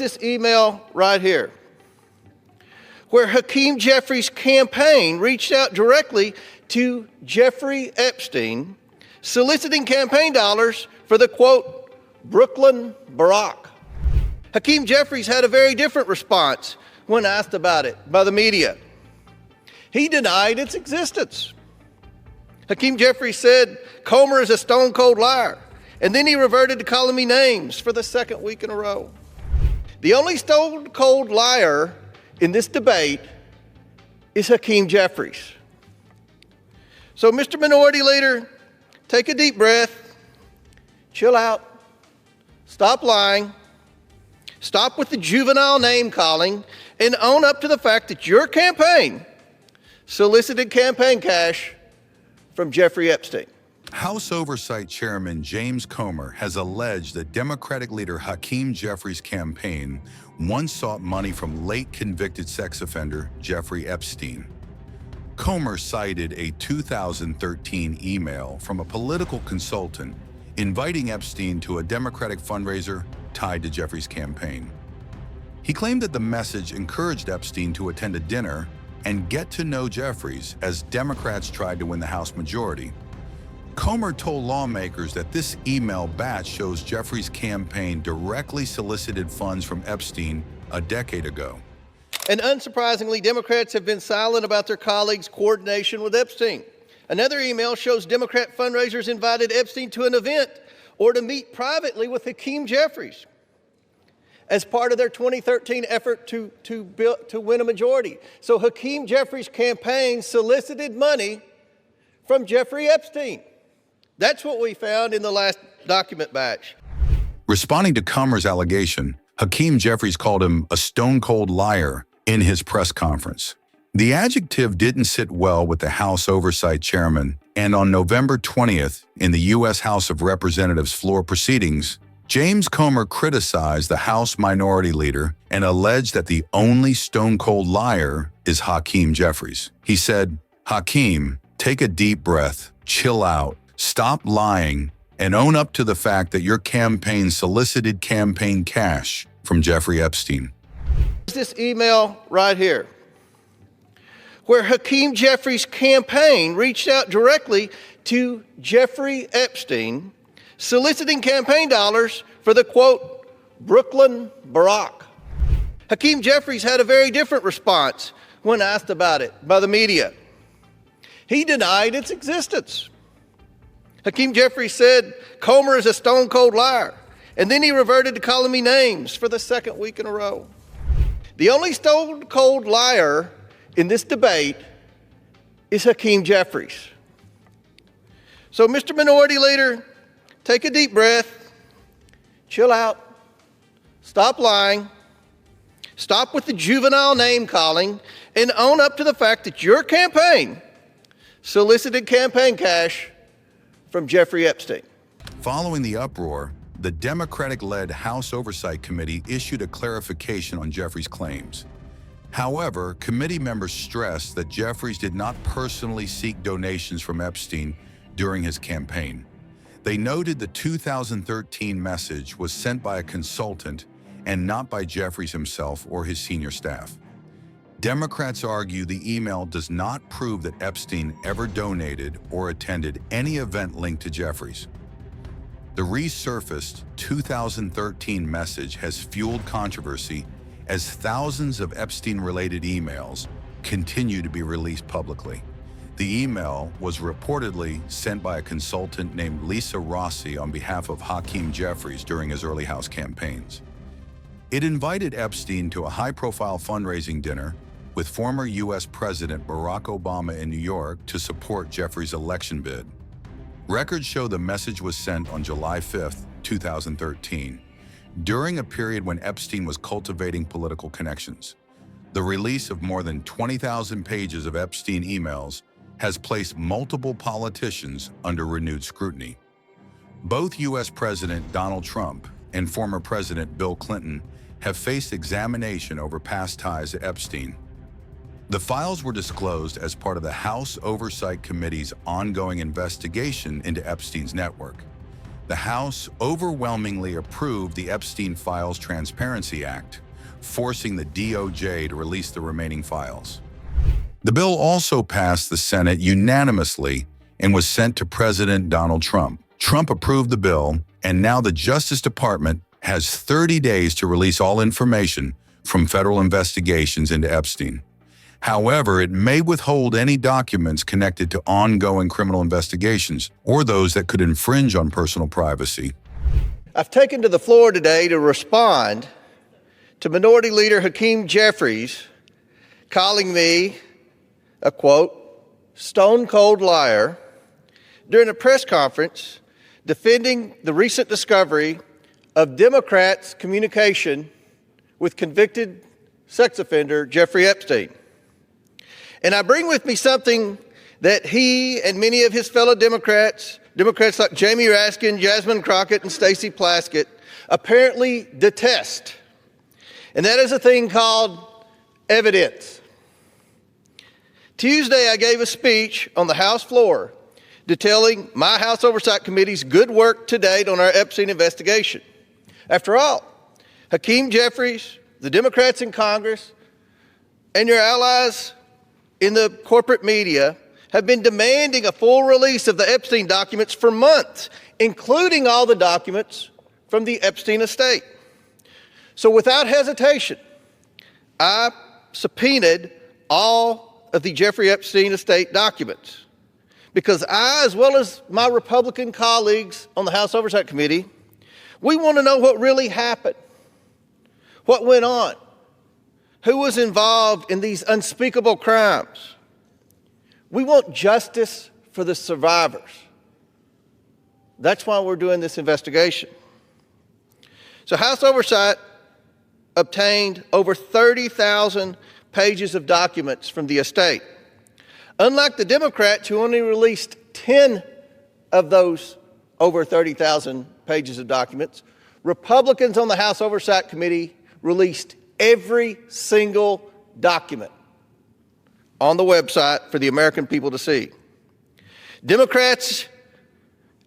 this email right here, where Hakeem Jeffries' campaign reached out directly to Jeffrey Epstein, soliciting campaign dollars for the, quote, Brooklyn Barack. Hakeem Jeffries had a very different response when asked about it by the media. He denied its existence. Hakeem Jeffries said, Comer is a stone-cold liar, and then he reverted to calling me names for the second week in a row. The only stone-cold liar in this debate is Hakeem Jeffries. So, Mr. Minority Leader, take a deep breath, chill out, stop lying, stop with the juvenile name-calling, and own up to the fact that your campaign solicited campaign cash from Jeffrey Epstein. House Oversight Chairman James Comer has alleged that Democratic leader Hakeem Jeffries' campaign once sought money from late convicted sex offender Jeffrey Epstein. Comer cited a 2013 email from a political consultant inviting Epstein to a Democratic fundraiser tied to Jeffries' campaign. He claimed that the message encouraged Epstein to attend a dinner and get to know Jeffries as Democrats tried to win the House majority. Comer told lawmakers that this email batch shows Jeffries' campaign directly solicited funds from Epstein a decade ago. And unsurprisingly, Democrats have been silent about their colleagues' coordination with Epstein. Another email shows Democrat fundraisers invited Epstein to an event or to meet privately with Hakeem Jeffries as part of their 2013 effort to win a majority. So Hakeem Jeffries' campaign solicited money from Jeffrey Epstein. That's what we found in the last document batch. Responding to Comer's allegation, Hakeem Jeffries called him a stone-cold liar in his press conference. The adjective didn't sit well with the House Oversight Chairman, and on November 20th, in the U.S. House of Representatives floor proceedings, James Comer criticized the House Minority Leader and alleged that the only stone-cold liar is Hakeem Jeffries. He said, Hakeem, take a deep breath, chill out, stop lying, and own up to the fact that your campaign solicited campaign cash from Jeffrey Epstein. This email right here, where Hakeem Jeffries' campaign reached out directly to Jeffrey Epstein, soliciting campaign dollars for the, quote, Brooklyn Barack. Hakeem Jeffries had a very different response when asked about it by the media. He denied its existence. Hakeem Jeffries said, Comer is a stone-cold liar, and then he reverted to calling me names for the second week in a row. The only stone-cold liar in this debate is Hakeem Jeffries. So, Mr. Minority Leader, take a deep breath, chill out, stop lying, stop with the juvenile name-calling, and own up to the fact that your campaign solicited campaign cash from Jeffrey Epstein. Following the uproar, the Democratic-led House Oversight Committee issued a clarification on Jeffries' claims. However, committee members stressed that Jeffries did not personally seek donations from Epstein during his campaign. They noted the 2013 message was sent by a consultant and not by Jeffries himself or his senior staff. Democrats argue the email does not prove that Epstein ever donated or attended any event linked to Jeffries. The resurfaced 2013 message has fueled controversy as thousands of Epstein-related emails continue to be released publicly. The email was reportedly sent by a consultant named Lisa Rossi on behalf of Hakeem Jeffries during his early House campaigns. It invited Epstein to a high-profile fundraising dinner with former U.S. President Barack Obama in New York to support Jeffries' election bid. Records show the message was sent on July 5, 2013, during a period when Epstein was cultivating political connections. The release of more than 20,000 pages of Epstein emails has placed multiple politicians under renewed scrutiny. Both U.S. President Donald Trump and former President Bill Clinton have faced examination over past ties to Epstein. The files were disclosed as part of the House Oversight Committee's ongoing investigation into Epstein's network. the House overwhelmingly approved the Epstein Files Transparency Act, forcing the DOJ to release the remaining files. The bill also passed the Senate unanimously and was sent to President Donald Trump. Trump approved the bill, and now the Justice Department has 30 days to release all information from federal investigations into Epstein. However, it may withhold any documents connected to ongoing criminal investigations or those that could infringe on personal privacy. I've taken to the floor today to respond to Minority Leader Hakeem Jeffries calling me a, quote, stone-cold liar during a press conference defending the recent discovery of Democrats' communication with convicted sex offender Jeffrey Epstein. And I bring with me something that he and many of his fellow Democrats like Jamie Raskin, Jasmine Crockett, and Stacey Plaskett, apparently detest. And that is a thing called evidence. Tuesday, I gave a speech on the House floor detailing my House Oversight Committee's good work to date on our Epstein investigation. After all, Hakeem Jeffries, the Democrats in Congress, and your allies in the corporate media have been demanding a full release of the Epstein documents for months, including all the documents from the Epstein estate. So without hesitation, I subpoenaed all of the Jeffrey Epstein estate documents because I, as well as my Republican colleagues on the House Oversight Committee, we want to know what really happened, what went on, who was involved in these unspeakable crimes. We want justice for the survivors. That's why we're doing this investigation. So House Oversight obtained over 30,000 pages of documents from the estate. Unlike the Democrats, who only released 10 of those over 30,000 pages of documents, Republicans on the House Oversight Committee released every single document on the website for the American people to see. Democrats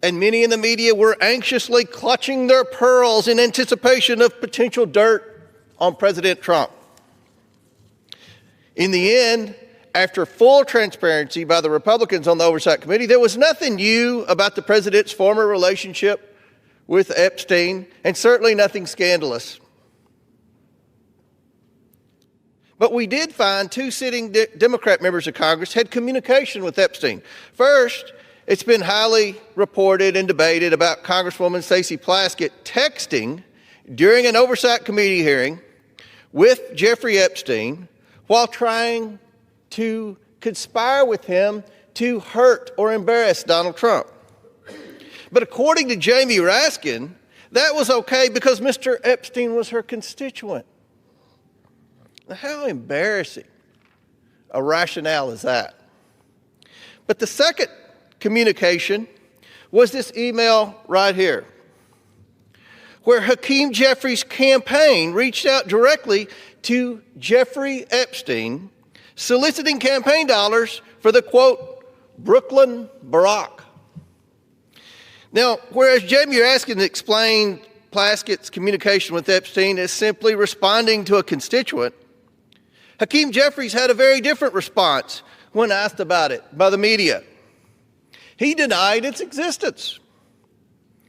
and many in the media were anxiously clutching their pearls in anticipation of potential dirt on President Trump. In the end, after full transparency by the Republicans on the Oversight Committee, there was nothing new about the president's former relationship with Epstein, and certainly nothing scandalous. But we did find two sitting Democrat members of Congress had communication with Epstein. First, it's been highly reported and debated about Congresswoman Stacey Plaskett texting during an Oversight Committee hearing with Jeffrey Epstein while trying to conspire with him to hurt or embarrass Donald Trump. But according to Jamie Raskin, that was okay because Mr. Epstein was her constituent. Now, how embarrassing a rationale is that? But the second communication was this email right here, where Hakeem Jeffries' campaign reached out directly to Jeffrey Epstein, soliciting campaign dollars for the, quote, Brooklyn Barack. Now, whereas Jamie Raskin explained Plaskett's communication with Epstein as simply responding to a constituent, Hakeem Jeffries had a very different response when asked about it by the media. He denied its existence.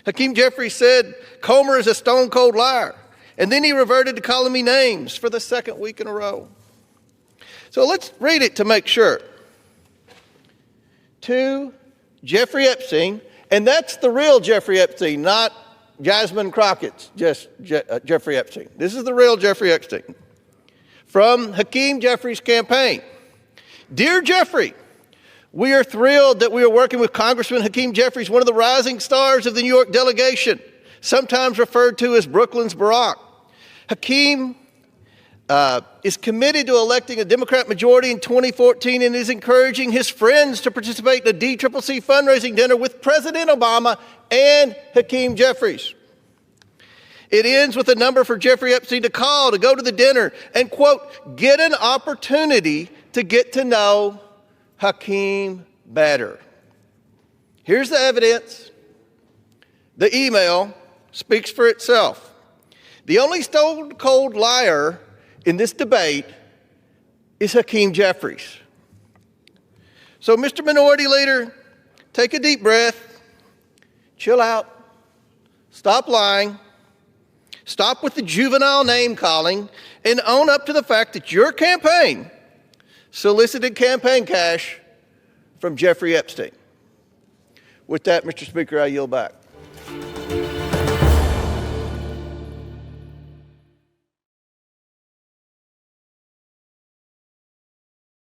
Hakeem Jeffries said Comer is a stone-cold liar, and then he reverted to calling me names for the second week in a row. So let's read it to make sure. To Jeffrey Epstein, and that's the real Jeffrey Epstein, not Jasmine Crockett's Jeffrey Epstein. This is the real Jeffrey Epstein. From Hakeem Jeffries' campaign. Dear Jeffrey, we are thrilled that we are working with Congressman Hakeem Jeffries, one of the rising stars of the New York delegation, sometimes referred to as Brooklyn's Barack. Hakeem is committed to electing a Democrat majority in 2014 and is encouraging his friends to participate in a DCCC fundraising dinner with President Obama and Hakeem Jeffries. It ends with a number for Jeffrey Epstein to call to go to the dinner and, quote, get an opportunity to get to know Hakeem better. Here's the evidence. The email speaks for itself. The only stone-cold liar in this debate is Hakeem Jeffries. So, Mr. Minority Leader, take a deep breath, chill out, stop lying, stop with the juvenile name-calling, and own up to the fact that your campaign solicited campaign cash from Jeffrey Epstein. With that, Mr. Speaker, I yield back.